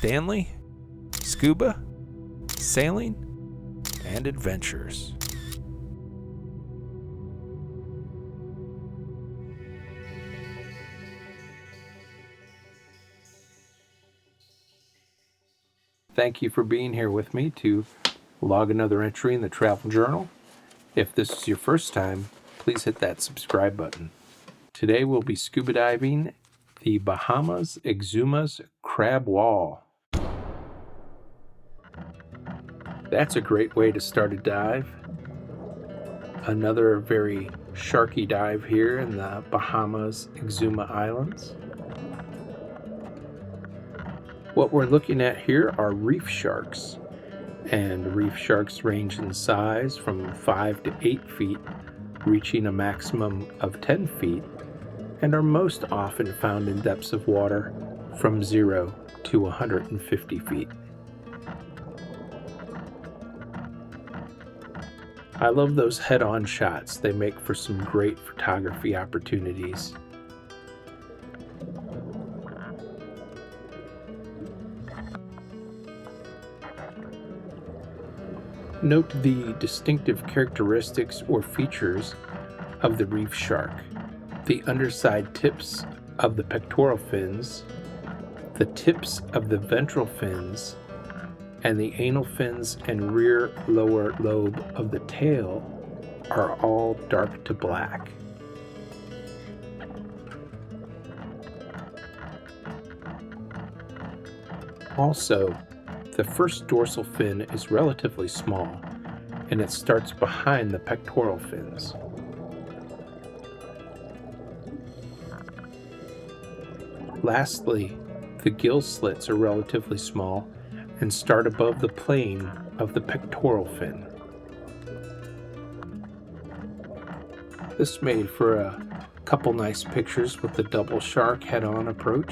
Stanley, Scuba, Sailing, and Adventures. Thank you for being here with me to log another entry in the travel journal. If this is your first time, please hit that subscribe button. Today we'll be scuba diving the Bahamas Exuma's crab wall. That's a great way to start a dive. Another very sharky dive here in the Bahamas Exuma Islands. What we're looking at here are reef sharks, and reef sharks range in size from 5 to 8 feet, reaching a maximum of 10 feet, and are most often found in depths of water from 0 to 150 feet. I love those head-on shots. They make for some great photography opportunities. Note the distinctive characteristics or features of the reef shark. The underside tips of the pectoral fins, the tips of the ventral fins, and the anal fins and rear lower lobe of the tail are all dark to black. Also, the first dorsal fin is relatively small, and it starts behind the pectoral fins. Lastly, the gill slits are relatively small and start above the plane of the pectoral fin. This made for a couple nice pictures with the double shark head-on approach.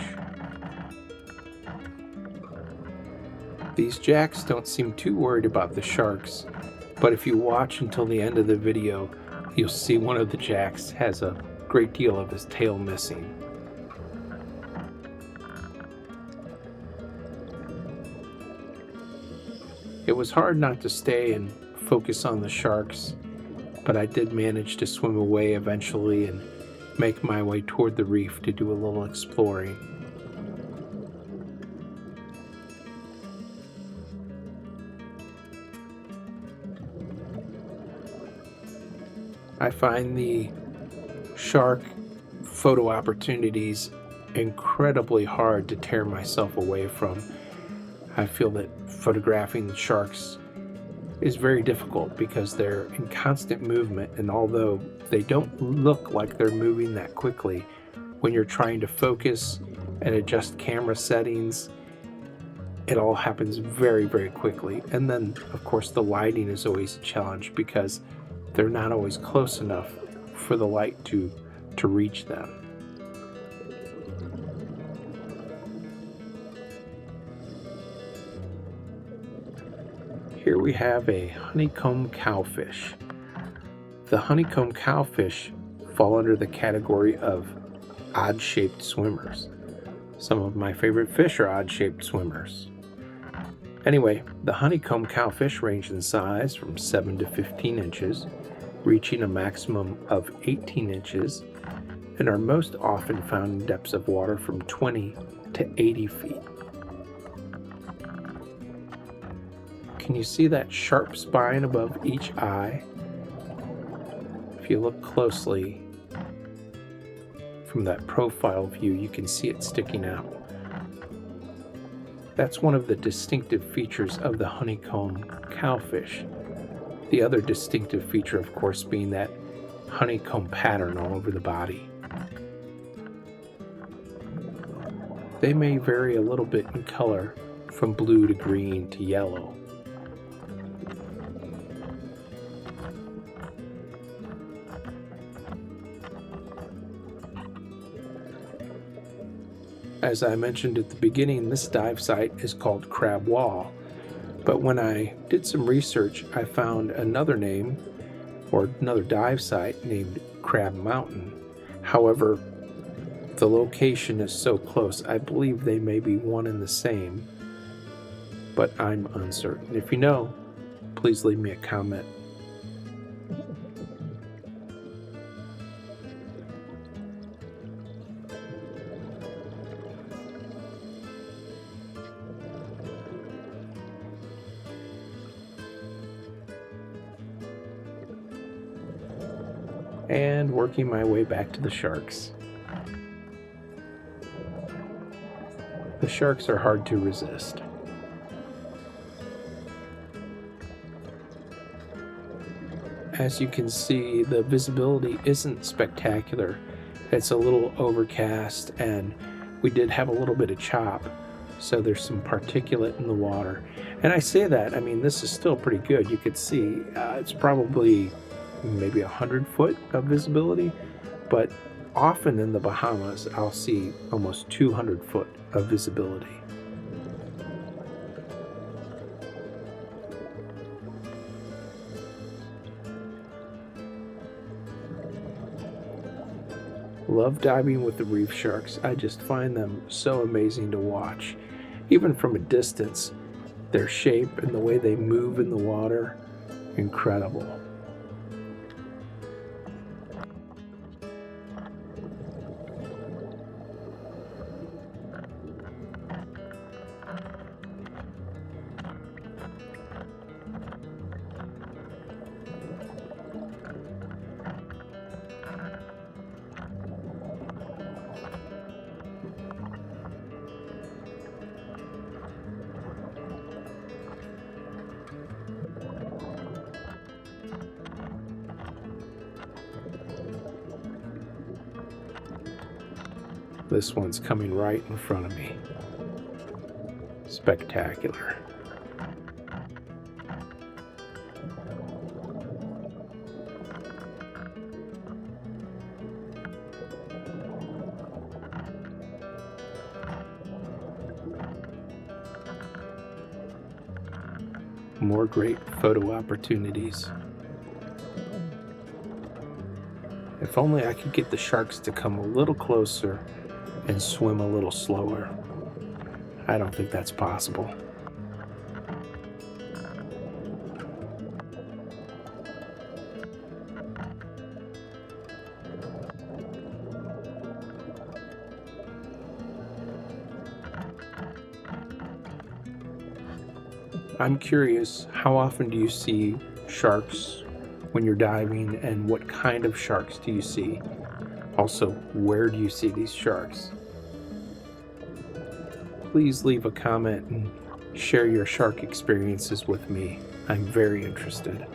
These jacks don't seem too worried about the sharks, but if you watch until the end of the video, you'll see one of the jacks has a great deal of his tail missing. It was hard not to stay and focus on the sharks, but I did manage to swim away eventually and make my way toward the reef to do a little exploring. I find the shark photo opportunities incredibly hard to tear myself away from. I feel that photographing the sharks is very difficult because they're in constant movement, and although they don't look like they're moving that quickly, when you're trying to focus and adjust camera settings, it all happens very, very quickly. And then, of course, the lighting is always a challenge because they're not always close enough for the light to reach them. Here we have a honeycomb cowfish. The honeycomb cowfish fall under the category of odd-shaped swimmers. Some of my favorite fish are odd-shaped swimmers. Anyway, the honeycomb cowfish range in size from 7 to 15 inches, reaching a maximum of 18 inches, and are most often found in depths of water from 20 to 80 feet. Can you see that sharp spine above each eye? If you look closely from that profile view, you can see it sticking out. That's one of the distinctive features of the honeycomb cowfish. The other distinctive feature, of course, being that honeycomb pattern all over the body. They may vary a little bit in color from blue to green to yellow. As I mentioned at the beginning, this dive site is called Crab Wall, but when I did some research, I found another name, or another dive site named Crab Mountain. However, the location is so close, I believe they may be one and the same, but I'm uncertain. If you know, please leave me a comment. And working my way back to the sharks. The sharks are hard to resist. As you can see, the visibility isn't spectacular. It's a little overcast, and we did have a little bit of chop, so there's some particulate in the water. And I say that, I mean, this is still pretty good. You could see it's probably maybe 100 foot of visibility, but often in the Bahamas, I'll see almost 200 foot of visibility. Love diving with the reef sharks. I just find them so amazing to watch. Even from a distance, their shape and the way they move in the water, incredible. This one's coming right in front of me. Spectacular. More great photo opportunities. If only I could get the sharks to come a little closer and swim a little slower. I don't think that's possible. I'm curious, how often do you see sharks when you're diving, and what kind of sharks do you see? Also, where do you see these sharks? Please leave a comment and share your shark experiences with me. I'm very interested.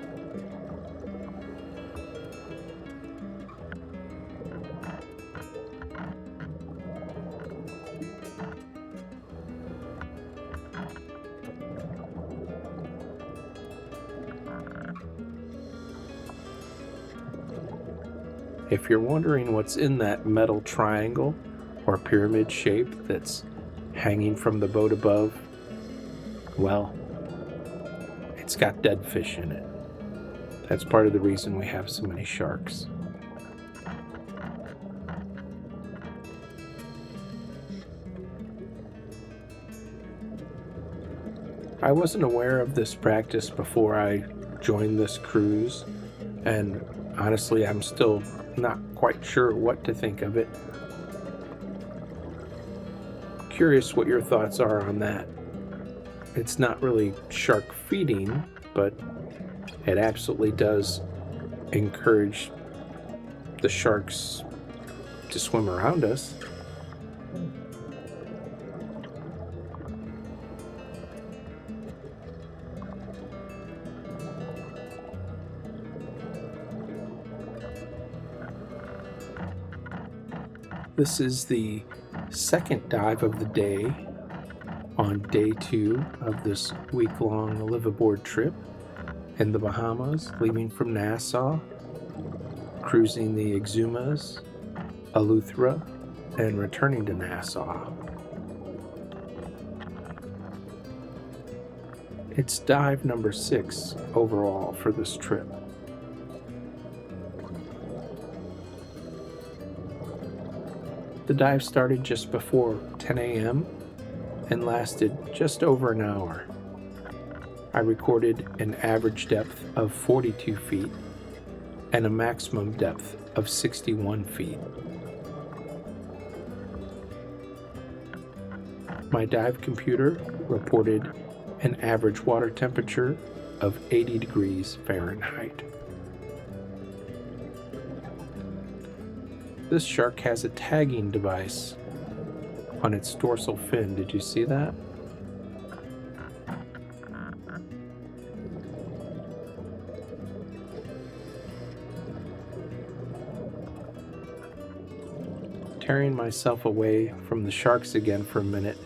If you're wondering what's in that metal triangle or pyramid shape that's hanging from the boat above, well, it's got dead fish in it. That's part of the reason we have so many sharks. I wasn't aware of this practice before I joined this cruise, and honestly, I'm still not quite sure what to think of it. Curious what your thoughts are on that. It's not really shark feeding, but it absolutely does encourage the sharks to swim around us. This is the second dive of the day on day 2 of this week-long liveaboard trip in the Bahamas, leaving from Nassau, cruising the Exumas, Eleuthera, and returning to Nassau. It's dive number 6 overall for this trip. The dive started just before 10 a.m. and lasted just over an hour. I recorded an average depth of 42 feet and a maximum depth of 61 feet. My dive computer reported an average water temperature of 80 degrees Fahrenheit. This shark has a tagging device on its dorsal fin. Did you see that? Tearing myself away from the sharks again for a minute,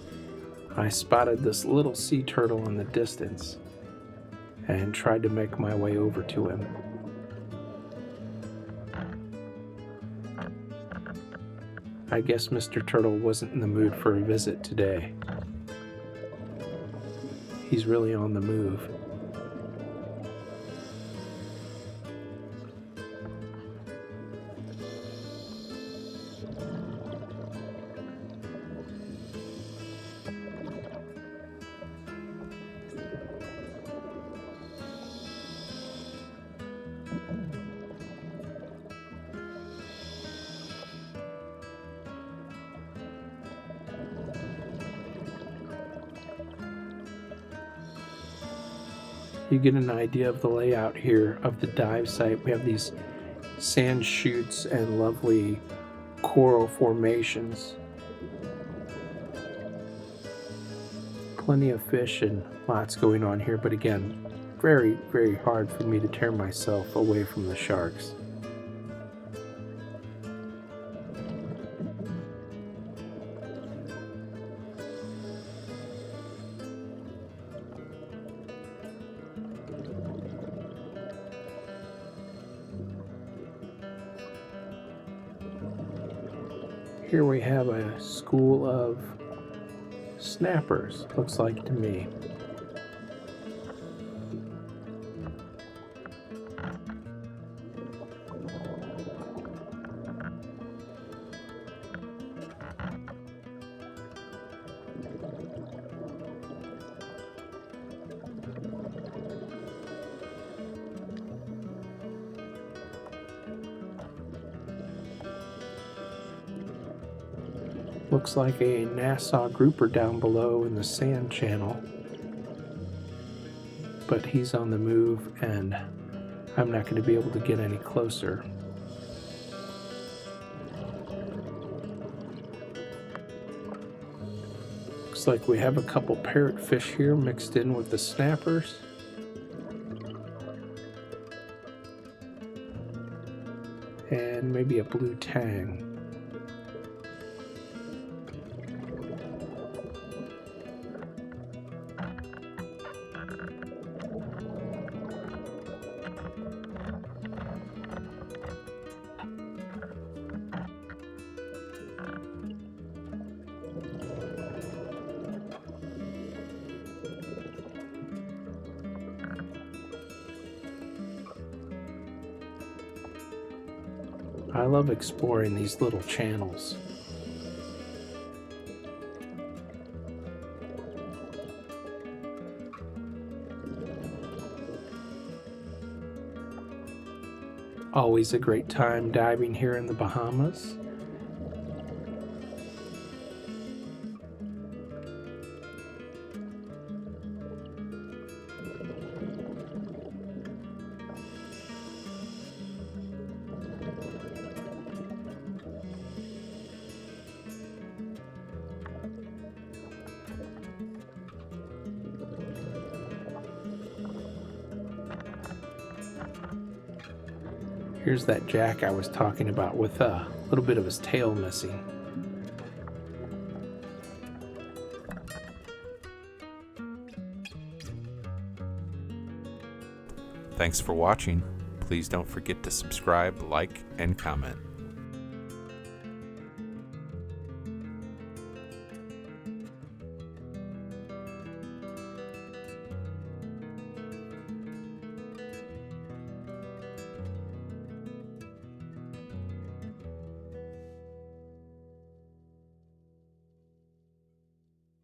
I spotted this little sea turtle in the distance and tried to make my way over to him. I guess Mr. Turtle wasn't in the mood for a visit today. He's really on the move. You get an idea of the layout here of the dive site. We have these sand chutes and lovely coral formations. Plenty of fish and lots going on here, but again, very, very hard for me to tear myself away from the sharks. Here we have a school of snappers, looks like to me. Looks like a Nassau grouper down below in the sand channel, but he's on the move and I'm not going to be able to get any closer. Looks like we have a couple parrotfish here mixed in with the snappers. And maybe a blue tang. I love exploring these little channels. Always a great time diving here in the Bahamas. Here's that jack I was talking about with a little bit of his tail missing. Thanks for watching. Please don't forget to subscribe, like, and comment.